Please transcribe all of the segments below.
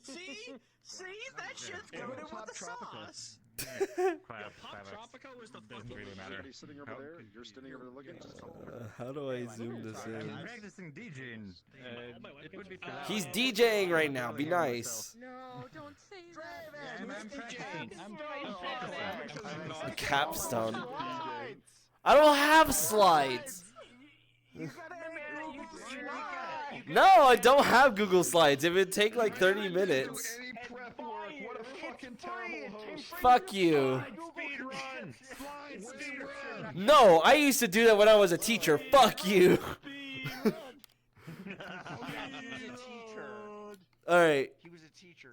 See, that shit's coming in with the sauce. Pop Tropico was the fucking really matter. Somebody sitting over there, you're standing over there looking. How do I zoom this in? I'm practicing DJing. It would be He's DJing right now. Be nice. No, don't say I'm practicing. A capstone. I don't have slides. No, I don't have Google Slides. It would take like 30 minutes. Fuck you. No, I used to do that when I was a teacher. Fuck you. Alright.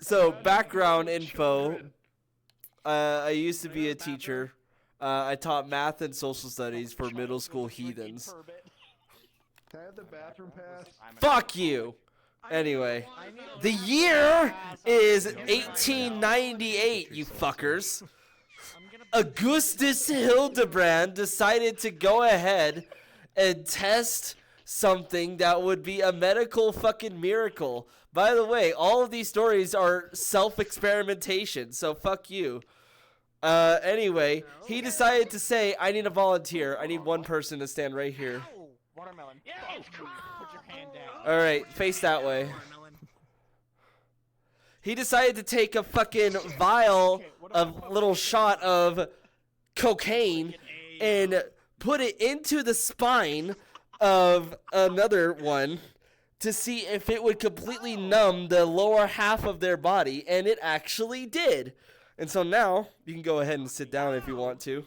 So, background info. I used to be a teacher. I taught math and social studies for middle school heathens. Can I have the bathroom pass? Fuck you. Anyway, the year is 1898, you fuckers. Augustus Hildebrand decided to go ahead and test something that would be a medical fucking miracle. By the way, all of these stories are self-experimentation, so fuck you. Anyway, he decided to say, I need a volunteer. I need one person to stand right here. Watermelon. Yeah, put your hand down. Alright, face that way. He decided to take a fucking vial, a little shot of cocaine, and put it into the spine of another one to see if it would completely numb the lower half of their body, and it actually did. And so now, you can go ahead and sit down if you want to.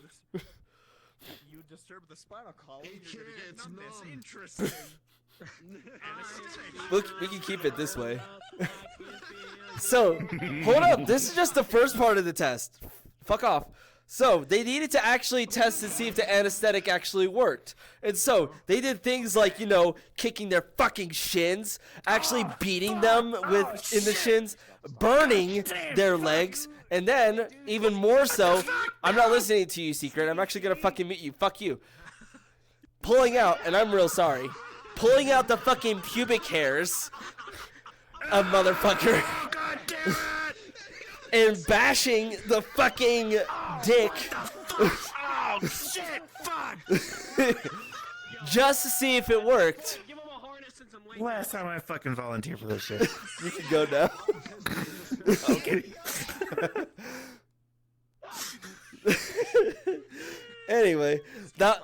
You disturb the spinal column. It's interesting. Look, we can keep it this way. So, hold up. This is just the first part of the test. Fuck off. So, they needed to actually test to see if the anesthetic actually worked. And so, they did things like, you know, kicking their fucking shins, actually beating them in the shins, burning their legs, and then, even more so, I'm not listening to you, Secret. I'm actually gonna fucking mute you. Fuck you. Pulling out, and I'm real sorry, pulling out the fucking pubic hairs of motherfucker and bashing the fucking dick Oh shit! Fuck! just to see if it worked. Give him a harness and some Last time I fucking volunteered for this shit. You can go now. Okay. Anyway,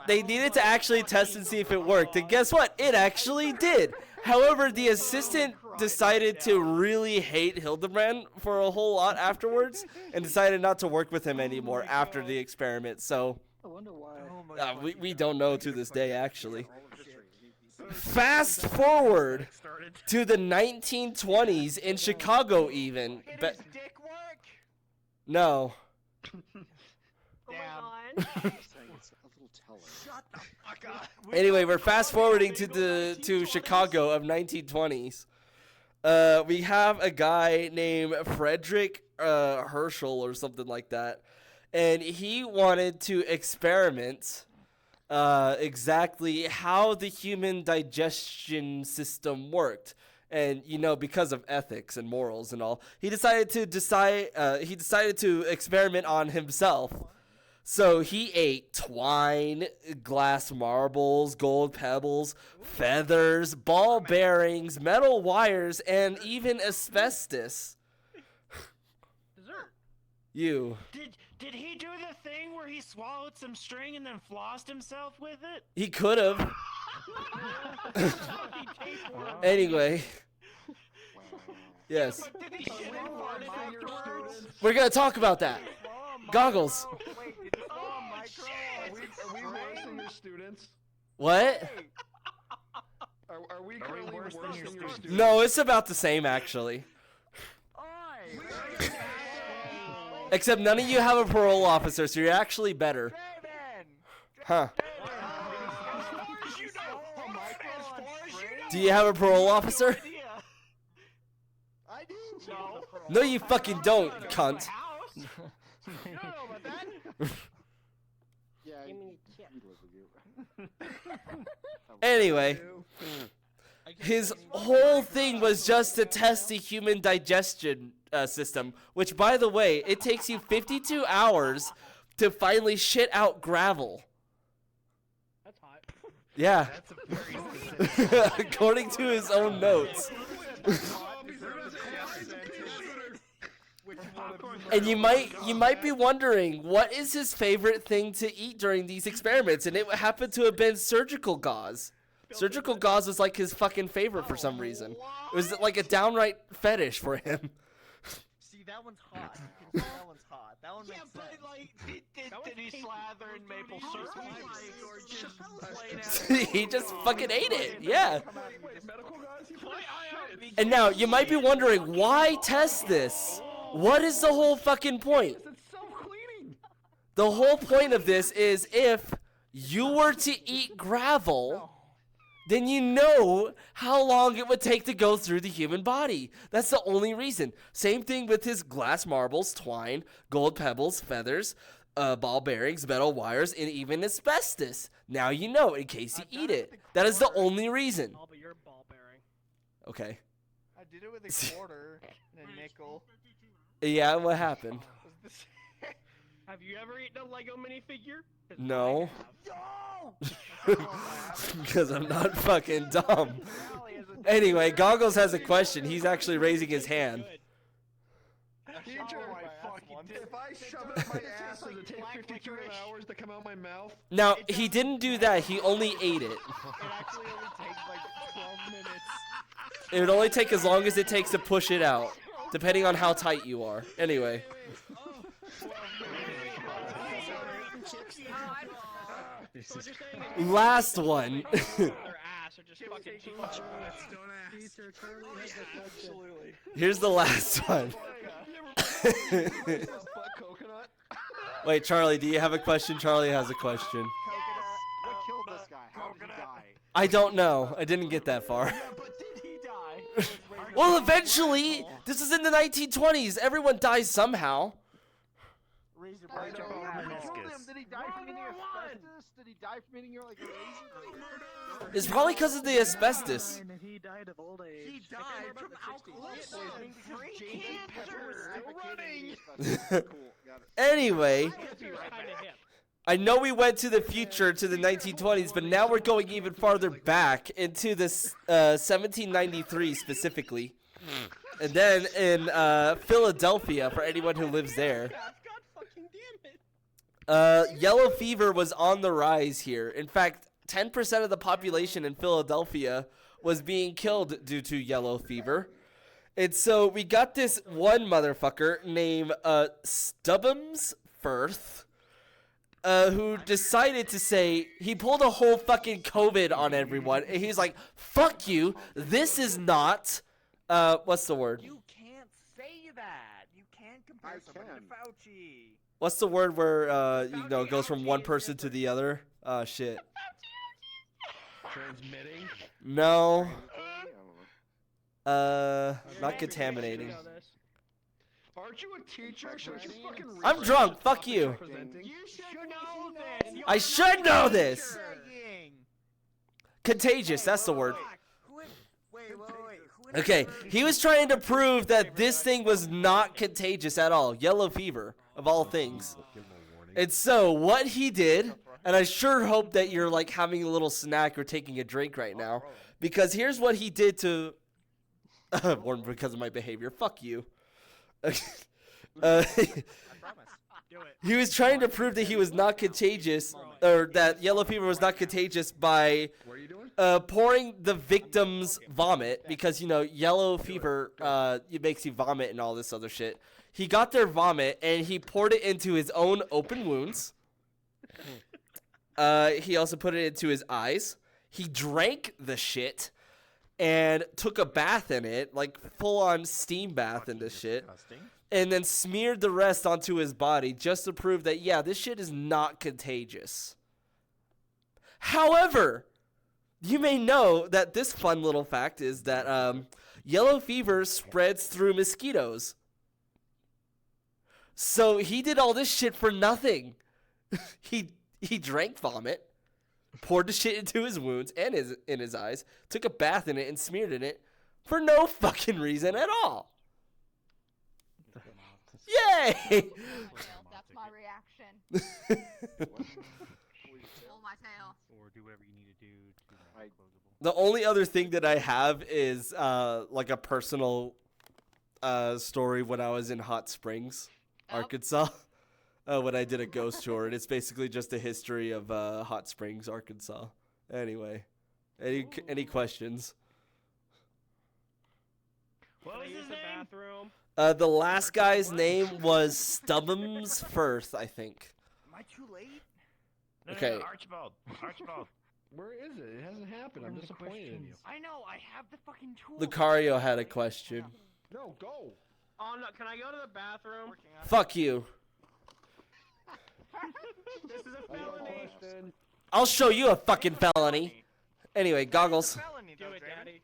they needed to actually test and see if it worked, and guess what? It actually did. However, the assistant decided to really hate Hildebrand for a whole lot afterwards, and decided not to work with him anymore after the experiment. So, I wonder why. we don't know to this day, actually. Fast forward to the 1920s in Chicago, even. Did his dick work? No. Damn. Shut the fuck up. Anyway, we're fast forwarding to Chicago of 1920s. We have a guy named Frederick Herschel or something like that, and he wanted to experiment exactly how the human digestion system worked. And, you know, because of ethics and morals and all, he decided to experiment on himself. So he ate twine, glass marbles, gold pebbles, feathers, ball bearings, metal wires, and even asbestos. Dessert. You. Did he do the thing where he swallowed some string and then flossed himself with it? He could have. Anyway. Yes. Did he shit and fart it afterwards? We're going to talk about that. Goggles. Oh my god. Are we worse than your students? What? Are we currently worse than your students? No, it's about the same, actually. Except none of you have a parole officer, so you're actually better. Huh. Do you have a parole officer? I do. No, you fucking don't, cunt. You don't know about that? Yeah, Give me a we live with you. Anyway, His whole thing was just to test the human digestion system, which, by the way, it takes you 52 hours to finally shit out gravel. That's hot. Yeah, That's a very specific. according to his own notes. And you might be wondering, what is his favorite thing to eat during these experiments? And it happened to have been surgical gauze. Surgical gauze was like his fucking favorite for some reason. It was like a downright fetish for him. See, that one's hot. You can say that one's hot. That one makes Yeah, sense. but like, did he slather in maple syrup? He just fucking ate it. Yeah. Wait, medical guys? And now you might be wondering, why test this? What is the whole fucking point? It's self-cleaning. The whole point of this is if you were to eat gravel, then you know how long it would take to go through the human body. That's the only reason. Same thing with his glass marbles, twine, gold pebbles, feathers, ball bearings, metal wires, and even asbestos. Now you know in case you eat it. That is the only reason. Oh, but you're ball bearing. Okay. I did it with a quarter and a nickel. Yeah, what happened? Have you ever eaten a Lego minifigure? 'Cause No. I have. Because I'm not fucking dumb. Anyway, Goggles has a question. He's actually raising his hand. If I shove it up my ass, does it take 52 hours to come out my mouth? Now, he didn't do that. He only ate it. It actually only takes like 12 minutes. It would only take as long as it takes to push it out, depending on how tight you are. Anyway. Last one. Their ass are just fucking cheeks. Absolutely. Here's the last one. Coconut? Wait, Charlie, do you have a question? Charlie has a question. What killed this guy? How did he die? I don't know. I didn't get that far. But did he die? Well, eventually, this is in the 1920s. Everyone dies somehow. Raise your I brain. don't meniscus. Did he die from eating asbestos? Did he die from eating like a razor? It's probably because of the asbestos. He died of old age. He died from alcoholism. running. Cool, got it. Anyway, He was kind of hip. I know we went to the future, to the 1920s, but now we're going even farther back into this 1793 specifically. And then in Philadelphia, for anyone who lives there, God fucking damn it. yellow fever was on the rise here. In fact, 10% of the population in Philadelphia was being killed due to yellow fever. And so we got this one motherfucker named Stubbins Firth, who decided to say, he pulled a whole fucking COVID on everyone. And he's like, fuck you, this is not, what's the word? You can't say that. You can't compare someone to Fauci. What's the word where, you know, it goes from one person to the other? Shit. Transmitting? No. Not contaminating. Aren't you a teacher? Should you fucking read I'm drunk, fuck you. presenting? You should know this. I should know this. Begging. Contagious, that's the word. Wait. Okay, he was trying to prove that this thing was not contagious at all. Yellow fever, of all things. And so, what he did, and I sure hope that you're like having a little snack or taking a drink right now, because here's what he did to, or because of my behavior, fuck you. He was trying to prove that he was not contagious, or that yellow fever was not contagious by What are you doing? pouring the victim's vomit, because, you know, yellow fever, it makes you vomit and all this other shit. He got their vomit and he poured it into his own open wounds. He also put it into his eyes. He drank the shit and took a bath in it, like full on steam bath in this shit. And then smeared the rest onto his body just to prove that, yeah, this shit is not contagious. However, you may know that this fun little fact is that yellow fever spreads through mosquitoes. So he did all this shit for nothing. He drank vomit. poured the shit into his wounds and in his eyes, took a bath in it, and smeared in it for no fucking reason at all. Yay! That's my reaction. Pull my tail. Or do whatever you need to do to make it closable. The only other thing that I have is like a personal story when I was in Hot Springs, Arkansas. When I did a ghost tour, and it's basically just a history of Hot Springs, Arkansas. Anyway, any questions? What was his name? Bathroom. The last guy's name was Stubbums Firth, I think. Am I too late? No, Okay. No, Archibald. Archibald. Where is it? It hasn't happened. I'm disappointed in you. I know. I have the fucking tool. Lucario had a question. No, go. Oh no! Can I go to the bathroom? Fuck you. This is a I got a felony. question. I'll show you a fucking felony. Anyway, goggles. Do it, Daddy.